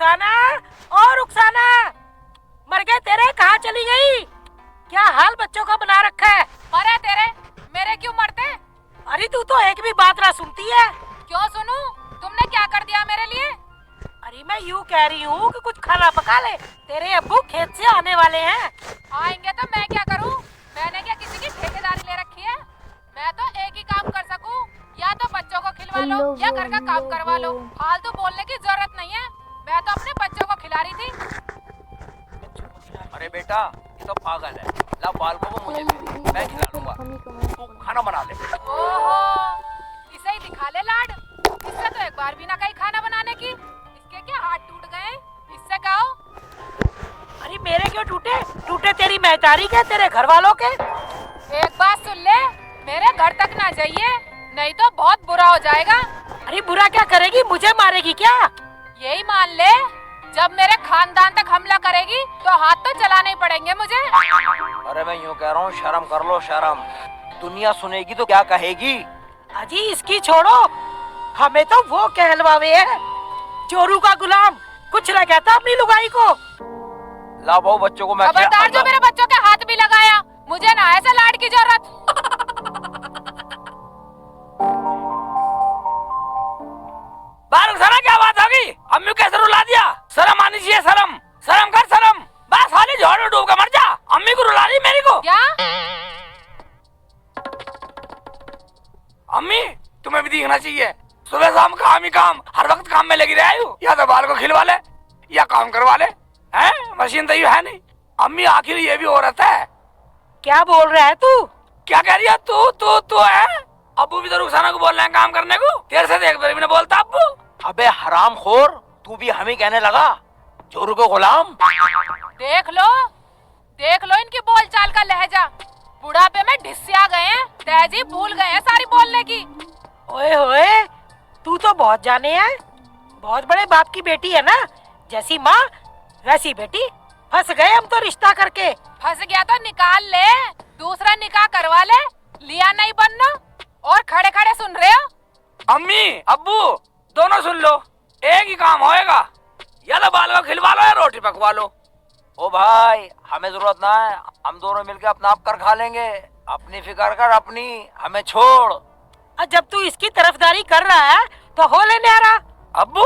रुखसाना, ओ रुखसाना, मर गए तेरे, कहाँ चली गई? क्या हाल बच्चों का बना रखा है? मरे तेरे, मेरे क्यों मरते? अरे तू तो एक भी बात ना सुनती है। क्यों सुनूं? तुमने क्या कर दिया मेरे लिए? अरे मैं यूँ कह रही हूँ कि कुछ खाना पका ले, तेरे अब्बू खेत से आने वाले हैं। आएंगे तो मैं क्या करूं? मैंने क्या किसी की ठेकेदारी ले रखी है? मैं तो एक ही काम कर सकूं, या तो बच्चों को खिलवा लो या घर का काम करवा लो। फालतू बोलने की जरूरत नहीं है, मैं तो अपने बच्चों को खिला रही थी। अरे बेटा, ये तो पागल है। ला बालकों को मुझे दे, मैं खिला लूंगा। तू खाना बना ले। ओहो, इसे ही दिखा ले लाड। इससे तो एक बार भी ना कही खाना बनाने की। इसके क्या हाथ टूट गए? इससे कहो। अरे मेरे क्यों टूटे? टूटे तेरी महतारी के, तेरे घर वालों के। एक बात सुन ले, मेरे घर तक ना जाइए, नहीं तो बहुत बुरा हो जाएगा। अरे बुरा क्या करेगी, मुझे मारेगी क्या? यही मान ले, जब मेरे खानदान तक हमला करेगी तो हाथ तो चलाने ही पड़ेंगे मुझे। अरे मैं यूँ कह रहा हूँ, शर्म कर लो शर्म। दुनिया सुनेगी तो क्या कहेगी? अजी इसकी छोड़ो, हमें तो वो कहलवावे है, चोरू का गुलाम। कुछ न कहता अपनी लुगाई को। ला बहु बच्चों को मैं खबरदार जो मेरे बच्चों के हाथ भी लगाया, मुझे ना ऐसे लाड की जरूरत। बालक सारा क्या बात होगी? अम्मी कैसे रुला दिया? शर्म आनी चाहिए, शर्म शर्म कर शर्म। बस खाली झोड़ में डूब के मर जा। अम्मी को रुला दी मेरी को। क्या? अम्मी तुम्हें भी दिखना चाहिए, सुबह शाम काम ही काम, हर वक्त काम में लगी रही हो। या तो बाल को खिलवा ले या काम करवा ले, हैं? मशीन तो ये है नहीं। अम्मी आखिर ये भी औरत है। क्या बोल रहा है तू? क्या कह रही है तू है? अब्बू भी तो रुखसाना को बोल रहे हैं काम करने को। तेरे से देख भी नहीं बोलता अब्बू। अबे हराम खोर, तू भी हमें कहने लगा चोरू को गुलाम। देख लो इनकी बोलचाल का लहजा। बुढ़ापे में ढिस्सिया गए हैं, तहजीब भूल गए हैं सारी बोलने की। ओए होए, तू तो बहुत जाने है, बहुत बड़े बाप की बेटी है ना। जैसी माँ वैसी बेटी। फंस गए हम तो रिश्ता करके। फंस गया तो निकाल ले, दूसरा निकाह करवा ले। लिया नहीं बनना और खड़े खड़े सुन रहे हो? अम्मी अब्बू दोनों सुन लो, एक ही काम होएगा, या तो बाल को खिलवा लो या रोटी पकवा लो। ओ भाई हमें जरूरत ना है, हम दोनों मिलकर अपना आप कर खा लेंगे। अपनी फिक्र कर अपनी, हमें छोड़। और जब तू इसकी तरफदारी कर रहा है तो हो ले न्यारा। अब्बू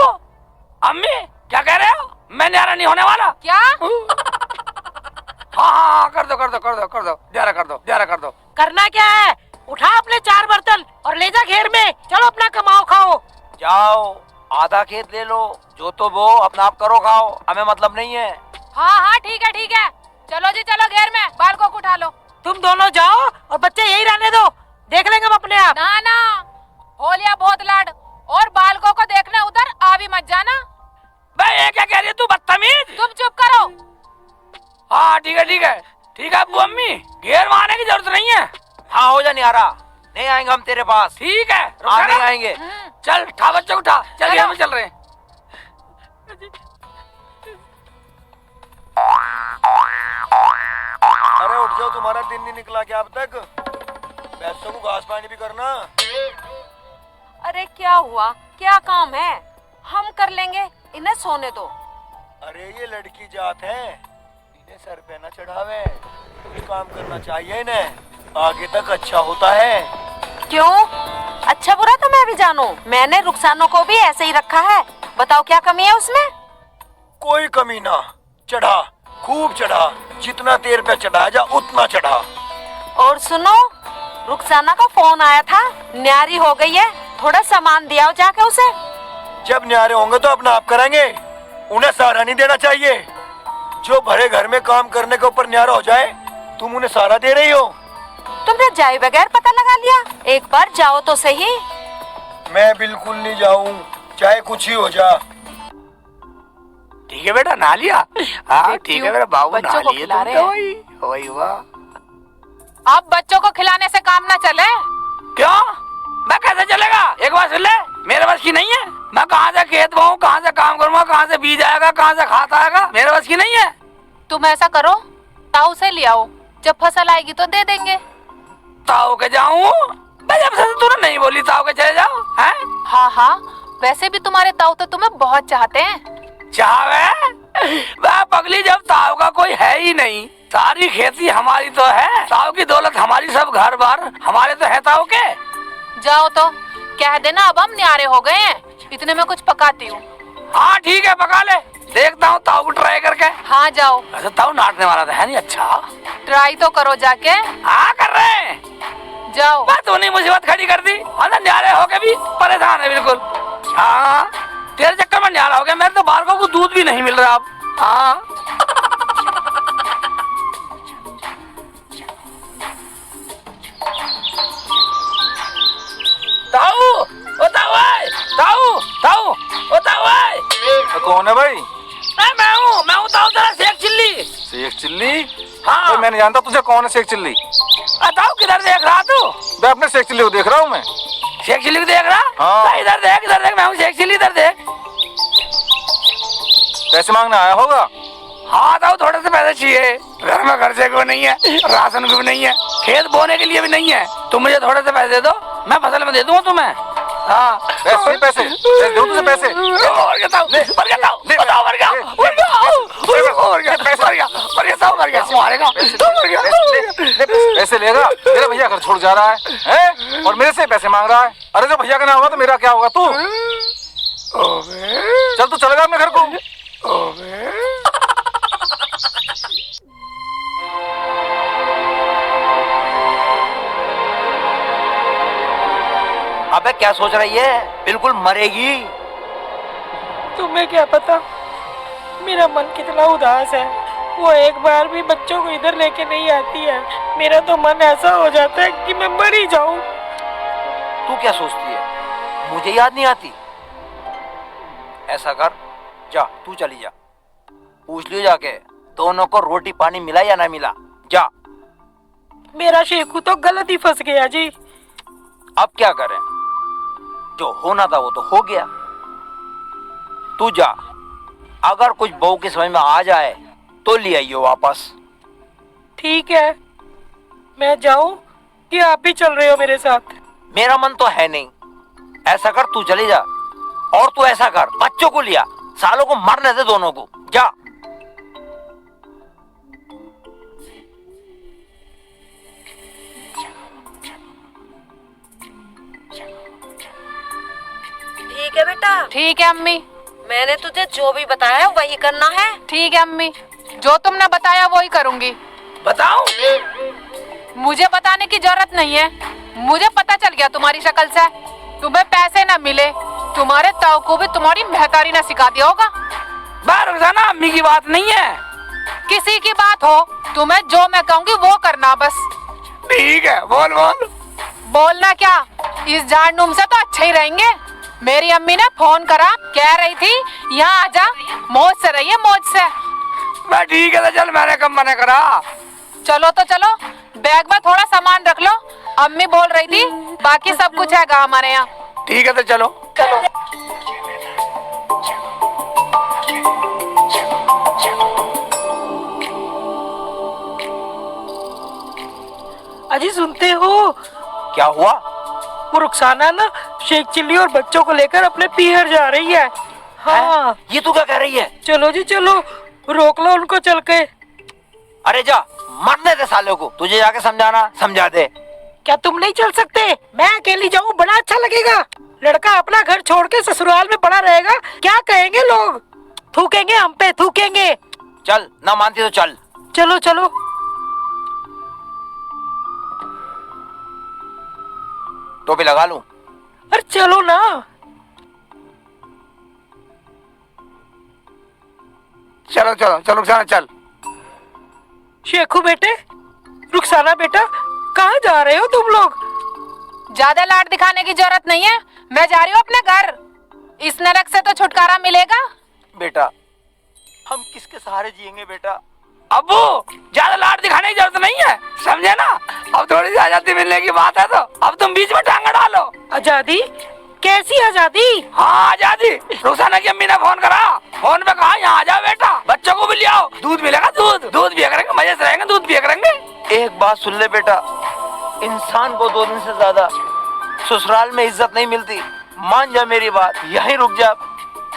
अम्मी क्या कह रहे हो? मैं न्यारा नहीं होने वाला। क्या? हाँ कर दो न्यारा कर दो। करना क्या है? उठा अपने 4 बर्तन और ले जा घेर में। चलो अपना कमाओ खाओ। जाओ आधा खेत ले लो, जो तो वो अपना आप करो खाओ, हमें मतलब नहीं है। हाँ ठीक है, चलो जी चलो घेर में, बालकों को उठा लो। तुम दोनों जाओ और बच्चे यही रहने दो, देख लेंगे हम अपने आप। ना हो लिया बहुत लाड, और बालकों को देखने उधर आ भी मत जाना। बे ये क्या कह रही है तू बदतमीज? तुम चुप करो। हाँ ठीक है अब्बू अम्मी, घेर में आने की जरूरत नहीं है। हाँ हो जा न्यारा, नहीं आएंगे हम तेरे पास। ठीक है नहीं आएंगे। चल उठा बच्चों उठा, चल घेर में चल रहे हैं। अरे उठ जाओ, तुम्हारा दिन नहीं निकला क्या अब तक? भैंसों को घास पानी भी करना। अरे क्या हुआ, क्या काम है? हम कर लेंगे, इन्हें सोने दो। अरे ये लड़की जात है, इन्हें सर पे न चढ़ावे, कुछ काम करना चाहिए इन्हें, आगे तक अच्छा होता है। क्यों? अच्छा बुरा तो मैं भी जानूं। मैंने रुखसानों को भी ऐसे ही रखा है, बताओ क्या कमी है उसमें? कोई कमी ना, चढ़ा खूब चढ़ा, जितना देर पे चढ़ाया जा उतना चढ़ा। और सुनो, रुखसाना का फोन आया था, न्यारी हो गई है, थोड़ा सामान दिया जाके उसे। जब न्यारे होंगे तो अपना आप करेंगे, उन्हें सहारा नहीं देना चाहिए। जो भरे घर में काम करने के ऊपर न्यारा हो जाए, तुम उन्हें सहारा दे रही हो। तुमने जाए बगैर पता लगा लिया, एक बार जाओ तो सही। मैं बिल्कुल नहीं जाऊं, चाहे कुछ ही हो जा। ठीक है बेटा नहा लिया। हाँ ठीक है मेरा बाबू नहा लिए, तुम तो वही हुआ। अब बच्चों को खिलाने से काम ना चले। क्यों? मैं कैसे चलेगा? एक बार सुन ले, मेरे बस की नहीं है। मैं कहाँ से खेत बोऊं, कहाँ से काम करूँगा, कहाँ से बीज आएगा, कहाँ से खाद आएगा, मेरे बस की नहीं है। तुम ऐसा करो, ताऊ से ले आओ, जब फसल आएगी तो दे देंगे। ताऊ के जाऊँ? जब से तूने नहीं बोली ताऊ के चले जाओ। हैं? हाँ वैसे भी तुम्हारे ताऊ तो तुम्हें बहुत चाहते हैं। चाव है वह पगली, जब ताव का कोई है ही नहीं, सारी खेती हमारी तो है, ताव की दौलत हमारी, सब घर बार हमारे तो है ताव के। जाओ तो कह देना अब हम न्यारे हो गए हैं, इतने में कुछ पकाती हूँ। हाँ ठीक है, पका ले, देखता हूँ ताव को ट्राई करके। हाँ जाओ। अच्छा ताव नाटने वाला तो है नहीं। अच्छा ट्राई तो करो जाके। हाँ कर रहे हैं, जाओ। बात होनी मुसीबत खड़ी कर दी, अंदर न्यारे होके भी परेशान है बिल्कुल। हाँ तेरे चक्कर में न्यारा हो गया, मेरे तो बालकों को दूध भी नहीं मिल रहा अब। हाँ ताऊ, ओ ताऊ आए, ताऊ ताऊ, ओ ताऊ आए। कौन है भाई? मैं हूँ ताऊ, तेरा शेख चिल्ली। शेख चिल्ली? हाँ भाई मैं नहीं जानता तुझे कौन है शेख चिल्ली। ताऊ किधर देख रहा तू? मैं अपने शेख चिल्ली को देख रहा हूँ मैं। शेख चिल्ली को देख रहा? हाँ। इधर देख, मैं हूँ शेख चिल्ली, इधर देख। पैसे मांगने आया होगा? हाँ ताऊ थोड़े से पैसे चाहिए, घर में खर्चे को नहीं है, राशन को भी नहीं है, खेत बोने के लिए भी नहीं है, तुम मुझे थोड़े से पैसे दे दो, मैं फसल में दे दूंगा तुम्हें। हाँ पैसे पैसे दो तुझे पैसे। और क्या ताऊ, और क्या ताऊ, बताओ और क्या, और क्या, और क्या, पैसे और क्या, और क्या ताऊ, और क्या, मारेगा, पैसे लेगा? मेरा भैया घर छोड़ जा रहा है और मेरे से पैसे मांग रहा है। अरे जो भैया का ना होगा तो मेरा क्या होगा? तू चल, तू चलेगा अपने घर को? अबे क्या सोच रही है, बिल्कुल मरेगी। तुम्हें क्या पता मेरा मन कितना उदास है, वो एक बार भी बच्चों को इधर लेके नहीं आती है। मेरा तो मन ऐसा हो जाता है कि मैं मर ही जाऊं। तू क्या सोचती है, मुझे याद नहीं आती? ऐसा कर, जा तू चली जा, पूछ लियो जाके दोनों को रोटी पानी मिला या ना मिला। जा। मेरा शेखू तो गलत ही फंस गया जी। अब क्या करें, जो होना था वो तो हो गया। तू जा, अगर कुछ बहू की समझ में आ जाए तो ले आइयो वापस। ठीक है, मैं जाऊं कि आप भी चल रहे हो मेरे साथ? मेरा मन तो है नहीं। ऐसा कर, तू चली जा, और तू ऐसा कर, बच्चों को लिया, सालों को मरने दे दोनों को। जा। ठीक है बेटा, ठीक है अम्मी। मैंने तुझे जो भी बताया वही करना है। ठीक है अम्मी, जो तुमने बताया वो ही करूंगी। बताओ। मुझे बताने की जरूरत नहीं है, मुझे पता चल गया तुम्हारी शक्ल से। तुम्हें पैसे न मिले, तुम्हारे ताऊ को भी तुम्हारी महतारी ने सिखा दिया होगा। बाहर रोजाना अम्मी की बात नहीं है, किसी की बात हो, तुम्हें जो मैं कहूंगी वो करना बस। ठीक है, बोल बोल। बोलना क्या, इस झाड़नूम से तो अच्छे ही रहेंगे। मेरी अम्मी ने फोन करा, कह रही थी यहाँ आजा, मौज से रहिए, मौज से। मैं ठीक है तो चल, मैंने कब मना करा। चलो तो चलो, बैग में थोड़ा सामान रख लो, अम्मी बोल रही थी बाकी सब कुछ हैगा हमारे यहाँ। ठीक है तो चलो चलो। अजी सुनते हो? क्या हुआ? वो रुखसाना ना शेख चिल्ली और बच्चों को लेकर अपने पीहर जा रही है। हाँ है? ये तू क्या कह रही है? चलो जी चलो, रोक लो उनको चल के। अरे जा, मरने दे सालों को, तुझे जाके समझाना, समझा दे। क्या तुम नहीं चल सकते? मैं अकेली जाऊं, बड़ा अच्छा लगेगा। लड़का अपना घर छोड़ के ससुराल में पड़ा रहेगा, क्या कहेंगे लोग? थूकेंगे हम पे, थूकेंगे। चल, ना मानती तो चल। चलो चलो। टोपी लगा लूं? अरे चलो ना। चलो चलो चलो रुखसाना चल। शेखू बेटे, रुखसाना बेटा, कहाँ जा रहे हो तुम लोग? ज्यादा लाड दिखाने की जरूरत नहीं है, मैं जा रही हूँ अपने घर। इस नरक से तो छुटकारा मिलेगा। बेटा, हम किसके सहारे जिएंगे बेटा? अब्बू, ज्यादा लाड दिखाने की जरूरत नहीं है, समझे ना? अब थोड़ी सी आजादी मिलने की बात है तो अब तुम बीच में टांगा डालो। आजादी? कैसी आजादी? हाँ आजादी। रुखसाना की अम्मी ने फोन करा, फोन पे कहा यहाँ आ जाओ बेटा, बच्चों को भी ले आओ, दूध मिलेगा, दूध पिया करेंगे, मजे से रहेंगे, दूध पिया करेंगे। एक बात सुन ले बेटा, इंसान को 2 दिन से ज्यादा ससुराल में इज्जत नहीं मिलती। मान जा मेरी बात, यहीं रुक जा,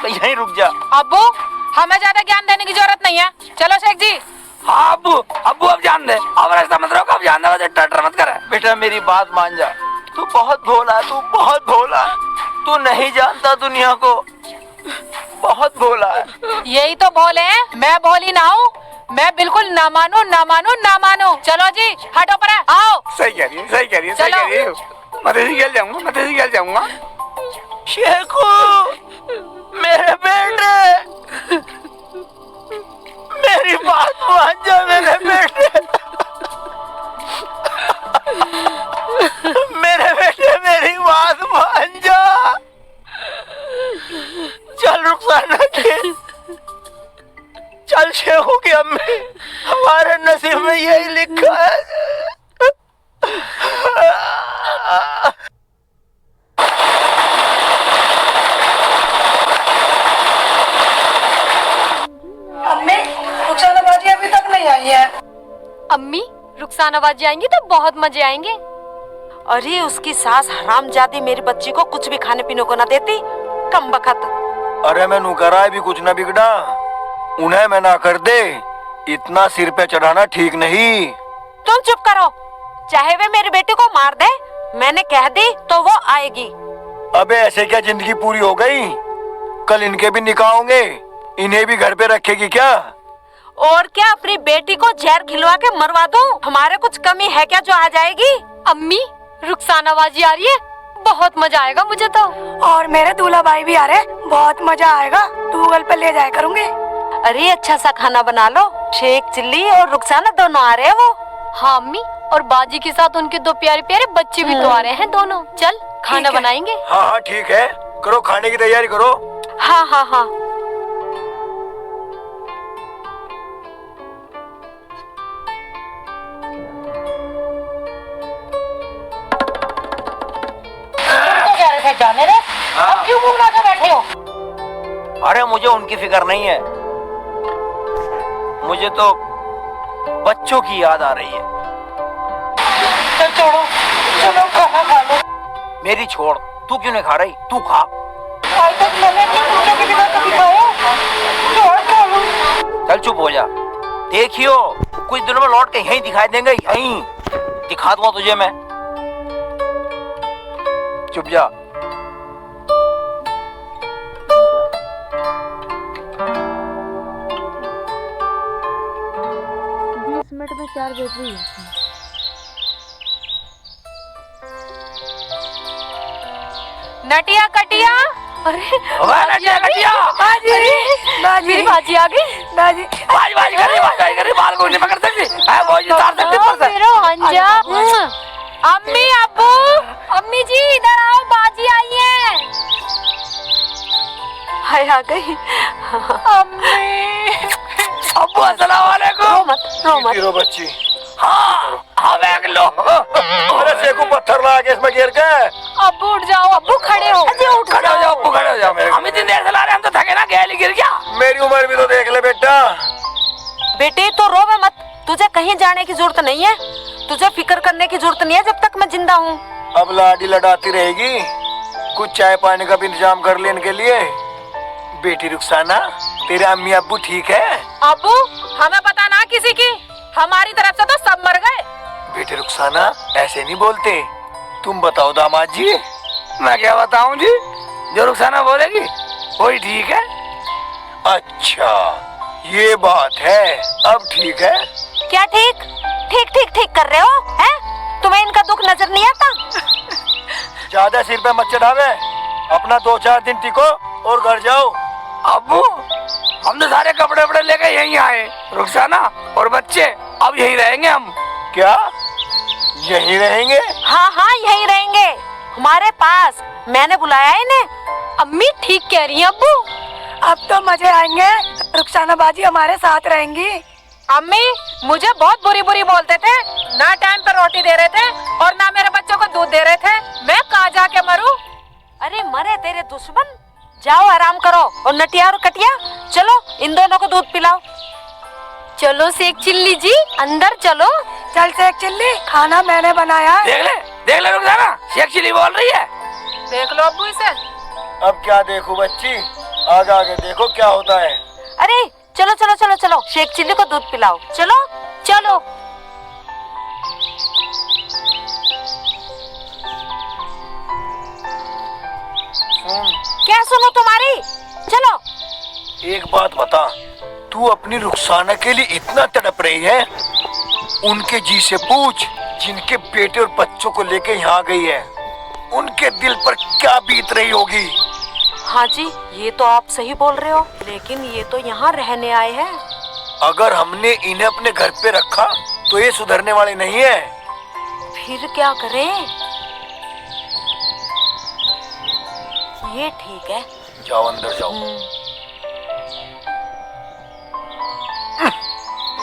यहीं रुक जा। अब्बू, हमें ज्यादा ज्ञान देने की जरूरत नहीं है। चलो शेख जी। हाँ अब्बू, अब्बू अब जान दे, अब रास्ता मत रोक, अब जान दे, मुझे टटर मत करे। बेटा मेरी बात मान जा, तू बहुत भोला, तू बहुत भोला, तू नहीं जानता दुनिया को, बहुत भोला है। यही तो भोले हैं, मैं भोली ना हूँ। मैं बिल्कुल ना मानू ना मानू ना मानू। चलो जी हटो पर आओ। सही कह रही है, सही कह रही है, सही कह रही है। मैं तेरी खेल जाऊंगा, मैं तेरी खेल जाऊंगा। शेखू मेरे बेटे, मेरी बात मान जा मेरे बेटे, मेरे बेटे मेरी बात मान जा। चल रुखसाना की, चल शेखू की अम्मी, हमारे नसीब में यही लिखा है। अम्मी रुखसाना बाजी अभी तक नहीं आई है। अम्मी रुखसाना बाजी आएंगी तो बहुत मजे आएंगे। अरे उसकी सास हरामजादी मेरी बच्ची को कुछ भी खाने पीने को ना देती, कम बखत। अरे मैं नुकरा भी कुछ ना बिगड़ा, उन्हें मैं ना कर दे, इतना सिर पे चढ़ाना ठीक नहीं। तुम चुप करो, चाहे वे मेरे बेटे को मार दे, मैंने कह दी तो वो आएगी। अबे ऐसे क्या जिंदगी पूरी हो गई? कल इनके भी निकाह होंगे, इन्हें भी घर पे रखेगी क्या? और क्या अपनी बेटी को जहर खिलवा के मरवा दूं? हमारे कुछ कमी है क्या जो आ जाएगी? अम्मी रुखसाना बाजी आ रही है, बहुत मजा आएगा मुझे तो। और मेरे दूल्हा भाई भी आ रहे, बहुत मजा आएगा, गूगल पे ले जाया करूंगी। अरे अच्छा सा खाना बना लो, शेख चिल्ली और रुखसाना दोनों आ रहे हैं वो। हाँ अम्मी, और बाजी के साथ उनके दो प्यारे प्यारे बच्चे भी तो आ रहे हैं दोनों। चल खाना बनाएंगे। हाँ हाँ ठीक है, करो खाने की तैयारी करो। हाँ हाँ हाँ। जाने दे, अब क्यों मुंह बना के बैठे हो? अरे मुझे उनकी फिक्र नहीं है, मुझे तो बच्चों की याद आ रही है। चल छोड़ो, चलो खाना खा लो। मेरी छोड़, तू क्यों नहीं खा रही? तू खा। आज तक मैंने अपने बच्चों के बिना कभी खाया? छोड़ खा लो। चल चुप हो जा, देखियो कुछ दिनों में लौट के यहीं दिखाई देंगे, यहीं दिखा दूंगा तुझे मैं। चुप जा। 20 मिनट में 4 बैटरी है। नटिया कटिया। अरे नटिया कटिया, मेरी बाजी आ गई। दादी बाज बाज कर रही, बाल को नहीं पकड़ सकती, है वो जो तार सकती पर से। मेरा हंजा। अम्मी अब्बू, अम्मी जी इधर आओ, बाजी आई है। हाय आ गई। अब्बू अस्सलाम वालेकुम। रो मत। रो बच्ची। हाँ हाँ बैग लो। अरे शेखू पत्थर ला के इसमें गिर के। अब्बू उठ जाओ, अब्बू खड़े हो। खड़े हो जाओ अब्बू, खड़े हो जाओ। हम इतनी देर से ला रहे हैं, हम तो थके ना, गैली गिर गया। मेरी उम्र भी तो देख ले बेटा। बेटे तो रोवे मत, तुझे कहीं जाने की जरूरत नहीं है, तुझे फिक्र करने की जरूरत नहीं है जब तक मैं जिंदा हूँ। अब लाडी लड़ाती रहेगी, कुछ चाय पानी का भी इंतजाम कर ले इनके लिए। बेटी रुखसाना, तेरे अम्मी अब्बू ठीक है? अब्बू हमें पता ना किसी की, हमारी तरफ से तो सब मर गए। बेटी रुखसाना ऐसे नहीं बोलते, तुम बताओ दामाद जी। मैं क्या बताऊं जी, जो रुखसाना बोलेगी वही ठीक है। अच्छा ये बात है, अब ठीक है। क्या ठीक ठीक ठीक ठीक कर रहे हो हैं? तुम्हें इनका दुख नजर नहीं आता? ज्यादा सिर पे मत चढ़ावे, अपना 2-4 दिन टिको और घर जाओ। अब्बू हम तो सारे कपड़े वपड़े लेके यहीं आए, रुखसाना और बच्चे अब यहीं रहेंगे हम। क्या यहीं रहेंगे? हाँ हाँ यहीं रहेंगे, हमारे पास। मैंने बुलाया इन्हें। अम्मी ठीक कह रही है अब्बू। अब तो मजे आएंगे, रुखसाना बाजी हमारे साथ रहेंगी। अम्मी मुझे बहुत बुरी बुरी बोलते थे, ना टाइम पर रोटी दे रहे थे और ना मेरे बच्चों को दूध दे रहे थे। मैं कहाँ जाके मरूं? अरे मरे तेरे दुश्मन, जाओ आराम करो। और नटिया और कटिया चलो इन दोनों को दूध पिलाओ। चलो शेख चिल्ली जी अंदर चलो। चल शेख चिल्ली, खाना मैंने बनाया है। देख ले रुखसाना, शेख चिल्ली बोल रही है। देख लो अब्बू इसे। अब क्या देखो बच्ची, आगे आगे देखो क्या होता है। अरे चलो चलो चलो चलो, शेख चिल्ली को दूध पिलाओ। चलो चलो। क्या सुनो तुम्हारी, चलो। एक बात बता, तू अपनी रुखसाना के लिए इतना तड़प रही है, उनके जी से पूछ जिनके बेटे और बच्चों को लेके यहाँ गई है, उनके दिल पर क्या बीत रही होगी। हाँ जी, ये तो आप सही बोल रहे हो, लेकिन ये तो यहाँ रहने आए हैं। अगर हमने इन्हें अपने घर पे रखा तो ये सुधरने वाले नहीं है। फिर क्या करें? ये ठीक है। जाओ अंदर जाओ।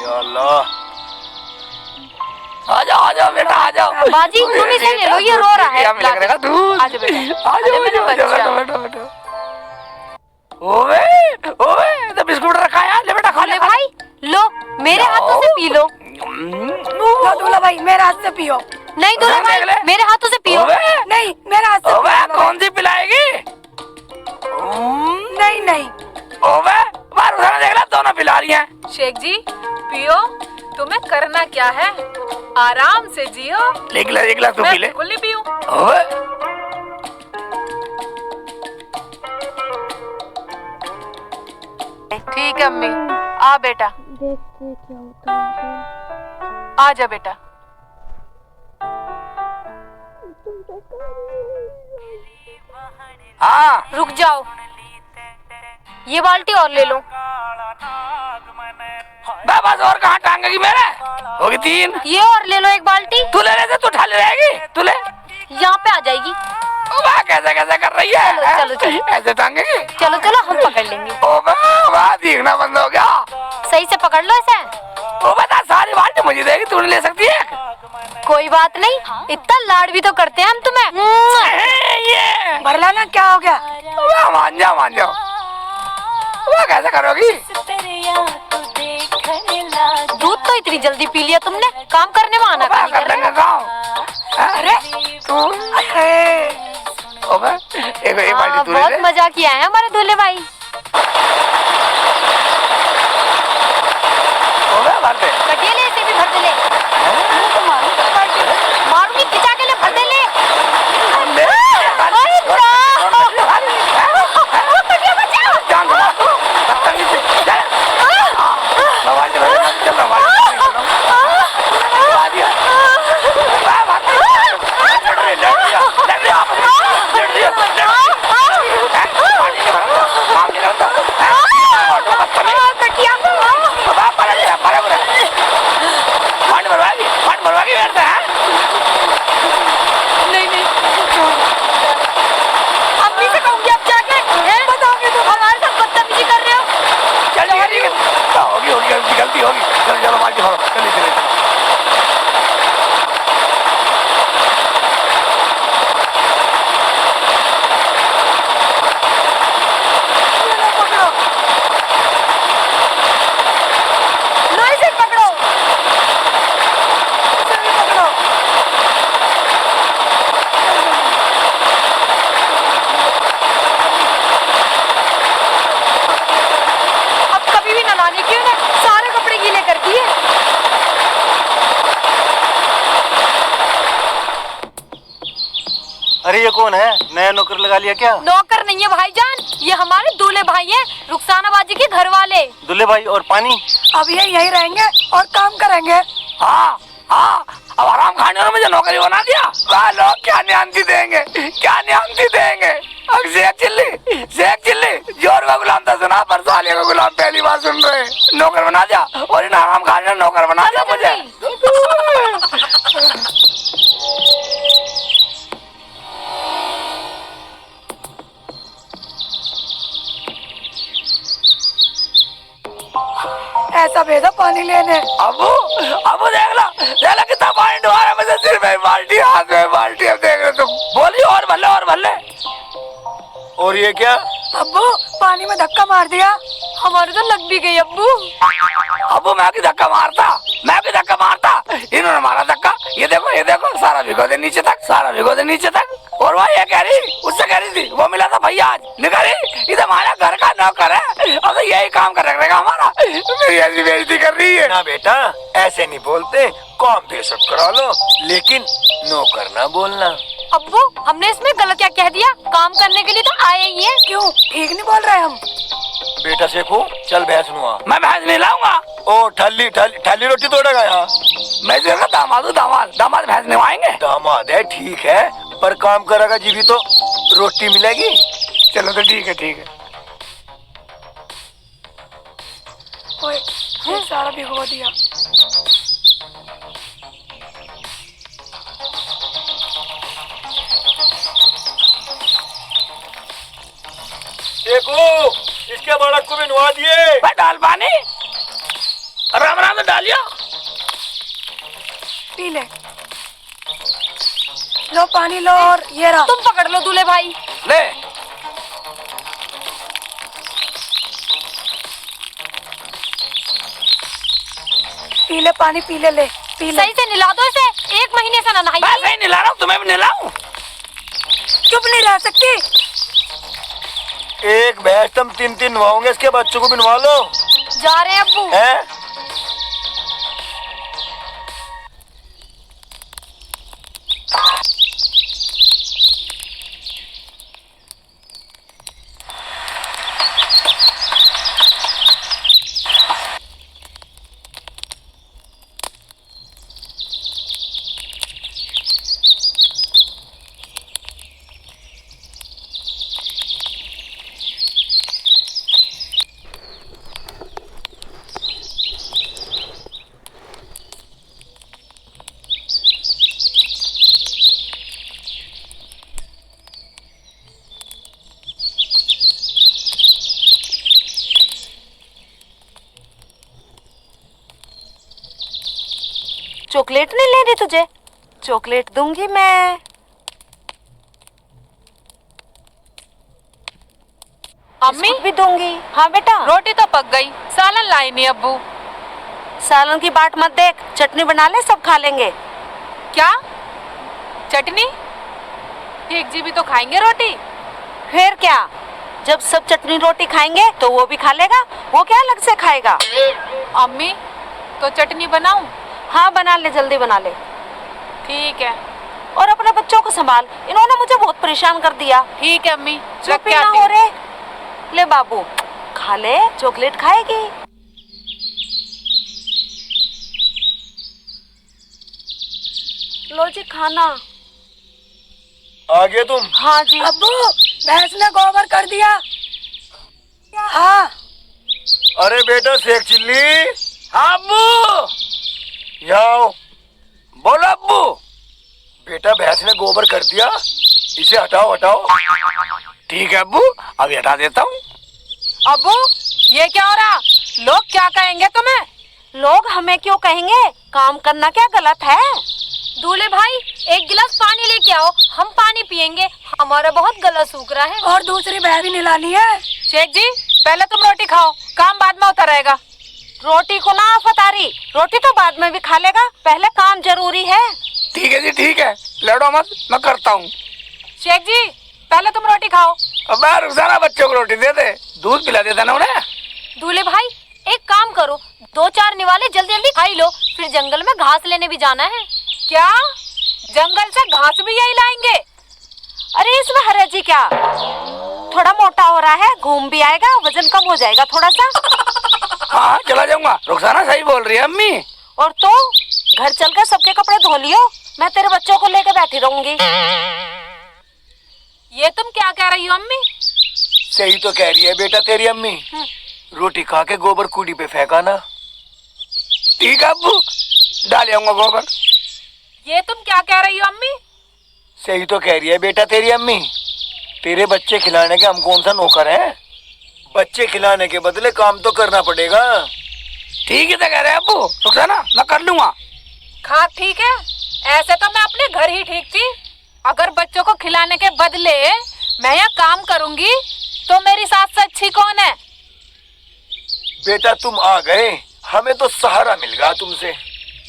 या अल्लाह। आ जाओ बेटा, आ जाओ। बाजी तुम इसे ले लो, ये रो रहा है। लगेगा दूध। आ जाओ बेटा, आ जाओ मेरा बच्चा। बेटा। ओवे ओवे, तो बिस्कुट रखा है, ले बेटा खा ले भाई लो, मेरे हाथों से पी लो। लो दूल्हा भाई, मेरे हाथ से पियो। नहीं दूल्हा भाई, मेरे हाथों से पियो। नहीं, मेरे हाथ से ओवे पियो। कौन सी पिलाएगी? नहीं नहीं। ओवे बार देख ला, दोनों पिला रही हैं। शेख जी पियो, तुम्हें करना क्या है, आराम से जियो। एक गिलास तू मैं पी ले। बिल्कुल नहीं पीऊं। ओवे ठीक है अम्मी, आ बेटा, आ जा बेटा। हाँ रुक जाओ, ये बाल्टी और ले लो। बस और कहाँ टांगेगी मेरे? होगी 3। ये और ले लो एक बाल्टी, तू ले ले, तू ठाली रहेगी, तू ले। यहाँ पे आ जाएगी। वाह कैसे कैसे कर रही है? चलो, चलो। ऐसे टांगेगी? चलो चलो, हम पकड़ लेंगे। ओ वाह, दिखना बंद हो गया। सही से पकड़ लो इसे। ओ बता, सारी बाल्टी मुझे देगी, तू नहीं ले सकती है? कोई बात नहीं, इतना लाड भी तो करते हैं हम तुम्हें। ये भरला ना, क्या हो गया? वाह, मान जाओ। वाह कैसे करोगी? दूध तो इतनी जल्दी पी लिया तुमने, काम करने में आना वाह कर देंगे काम। अरे तू ओबे एक बाल्टी तू ले बहुत ले। मजा किया है हमारे दूल्हे भाई। ओबे भर दे। कटिए ले, इसे भी भर दे ले। मारूंगी, खिंचा के ले, भर दे ले। जान दो तू, बदतमीज से चल। मोबाइल चल मोबाइल। अम्मी से कहूंगी अब जाके, बताओगे तुम हमारे साथ बदतमीजी कर रहे हो। होगी गलती होगी। चलो बाल्टी भरो, चलिए। लो इसे पकड़ो। अब कभी भी नलाने क्यों ना, सारे कपड़े गीले कर दिए। अरे ये कौन है? नया नौकर लगा लिया क्या? नौकर नहीं है भाईजान, ये हमारे दूल्हे भाई हैं, रुखसाना बाजी के घर वाले। दूल्हे भाई और पानी? अब ये यहीं रहेंगे और काम करेंगे। हाँ अब आराम खाने और मुझे नौकरी बना दिया। वाह लोग क्या न्यान्ती देंगे। अब शेख चिल्ली जोर का गुलाम था सुना, पर साले का गुलाम पहली बार सुन रहे। नौकर बना दिया और इन आराम खाने नौकर बना दिया मुझे। ऐसा भेजा पानी लेने। अबू देख लो कितना पानी डुबा रहा है मुझे, सिर में बाल्टी, हाथ में बाल्टी। अब देख रहे तुम, बोलिए और भले। और ये क्या? अब्बू पानी में धक्का मार दिया। हमारे तो लग भी गई अब्बू। मैं भी धक्का मारता, इन्होंने मारा धक्का। ये देखो सारा भिगो दे नीचे तक, सारा भिगो दे नीचे तक। और वो ये कह रही, उससे कह रही थी, वो मिला था भैया आज, निकली इधर हमारा घर का नौकर है, अब तो यही काम कर रखेगा हमारा। मेरी ऐसी बेइज्जती कर रही है। ना बेटा, ऐसे नहीं बोलते, काम बेशक करा लो, लेकिन नौकर ना बोलना। अब्बू हमने इसमें गलत क्या कह दिया? काम करने के लिए तो आए ही है। क्यों ठीक नहीं बोल रहे हम? बेटा शेखू, चल भैंस नुआ। मैं भैंस नहीं लाऊंगा। ओ ठल्ली रोटी तोड़ेगा यहाँ? मैं तेरा दामाद हूँ, दामाद भैंस निभाएंगे। दामाद है ठीक है, पर काम करेगा जी भी तो रोटी मिलेगी। चलो तो ठीक है। ओए ये सारा भिगो दिया। शेखू, इसके बालक को भी नुआ दिए। डाल पानी, राम तो डालियो। पी ले, लो पानी लो, और ये रहा। तुम पकड़ लो दूल्हे भाई। ले पी ले पानी, पी ले, ले पी ले। सही से नहला दो इसे, 1 महीने से ना नहाई। मैं सही नहला रहा हूँ, तुम्हें भी नहलाऊं? चुप नहीं रह सकती। एक भैंस तुम 3 नुआओगे, इसके बच्चों को भी नुआ लो। जा रहे हैं अब्बू। हैं? चॉकलेट नहीं लेनी तुझे? चॉकलेट दूंगी मैं। अम्मी भी दूंगी। हाँ बेटा। रोटी तो पक गई, सालन लाई नहीं अब्बू। सालन की बाट मत देख, चटनी बना ले, सब खा लेंगे। क्या चटनी? एक जी भी तो खाएंगे रोटी। फिर क्या, जब सब चटनी रोटी खाएंगे तो वो भी खा लेगा, वो क्या अलग से खाएगा? अम्मी तो चटनी बनाऊं? हाँ बना ले, जल्दी बना ले। ठीक है। और अपने बच्चों को संभाल, इन्होंने मुझे बहुत परेशान कर दिया। ठीक है अम्मी, चुप रख ही के ना आती हो हूँ। रे। ले बाबू खा ले, चॉकलेट खाएगी। लो जी खाना। आ गए तुम? हाँ जी। अब्बू भैंस ने गोबर कर दिया। हाँ। अरे बेटा शेख चिल्ली। हाँ अब्बू। यहाँ आओ। बोलो अब्बू। बेटा भैंस ने गोबर कर दिया, इसे हटाओ हटाओ। ठीक है अब्बू, अभी हटा देता हूँ। अब्बू ये क्या हो रहा? लोग क्या कहेंगे तुम्हें? लोग हमें क्यों कहेंगे? काम करना क्या गलत है? दूल्हे भाई 1 गिलास पानी लेके आओ, हम पानी पियेंगे, हमारा बहुत गला सूख रहा है। और दूसरी भैंस भी नहलानी है। शेख जी पहले तुम रोटी खाओ, काम बाद में होता रहेगा। रोटी को ना आफत आ रही, रोटी तो बाद में भी खा लेगा, पहले काम जरूरी है। ठीक है जी ठीक है, लड़ो मत, मैं करता हूँ। शेख जी पहले तुम रोटी खाओ। अब मैं रुखसाना बच्चों को रोटी दे दे, दूध पिला देता ना उन्हें। दूल्हे भाई एक काम करो, 2-4 निवाले जल्दी जल्दी खाई लो, फिर जंगल में घास लेने भी जाना है। क्या जंगल से घास भी यही लाएंगे? अरे इसमें हरे जी क्या, थोड़ा मोटा हो रहा है, घूम भी आएगा, वजन कम हो जाएगा थोड़ा सा। हाँ चला जाऊंगा, रुखसाना सही बोल रही है अम्मी। और तो घर चलकर सबके कपड़े धो लियो, मैं तेरे बच्चों को लेकर बैठी रहूंगी। ये तुम क्या कह रही हो अम्मी? सही तो कह रही है बेटा तेरी अम्मी। रोटी खा के गोबर कूड़ी पे फेंका ना। ठीक है अब्बू, डाल आऊंगा गोबर। ये तुम क्या कह रही हो अम्मी? सही तो कह रही है बेटा तेरी अम्मी। तेरे बच्चे खिलाने के हम कौन सा नौकर हैं? बच्चे खिलाने के बदले काम तो करना पड़ेगा। ठीक है तो कह रहे हैं अब्बू, रुखसाना मैं कर लूंगा। हाँ ठीक है, ऐसे तो मैं अपने घर ही ठीक थी। अगर बच्चों को खिलाने के बदले मैं यहाँ काम करूंगी तो मेरी सास से अच्छी कौन है? बेटा तुम आ गए, हमें तो सहारा मिल गया तुमसे।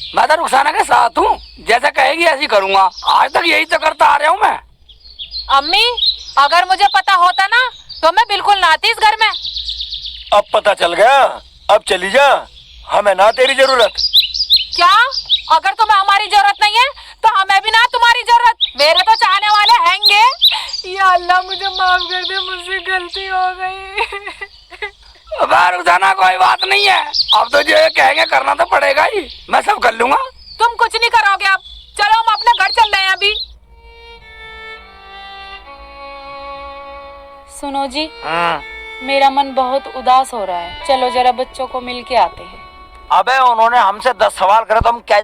मैं तो रुखसाना के साथ हूँ, जैसे कहेगी ऐसी करूँगा। आज तक यही तो करता आ रहा हूँ मैं। अम्मी, अगर मुझे पता होता ना तो मैं बिल्कुल ना आती इस घर में। अब पता चल गया, अब चली जा, हमें ना तेरी जरूरत। क्या? अगर तुम्हें हमारी जरूरत नहीं है तो हमें भी ना तुम्हारी जरूरत। मेरे तो चाहने वाले हैंगे। या अल्लाह मुझे माफ कर दे, मुझसे गलती हो गई। रुखसाना कोई बात नहीं है, अब तो जो कहेंगे करना तो पड़ेगा ही, मैं सब कर लूंगा। तुम कुछ नहीं करोगे अब। चलो हम अपने घर चल रहे हैं अभी। सुनो जी, मेरा मन बहुत उदास हो रहा है, चलो जरा बच्चों को मिल के आते हैं। अबे उन्होंने हमसे 10 सवाल करे तो हम क्या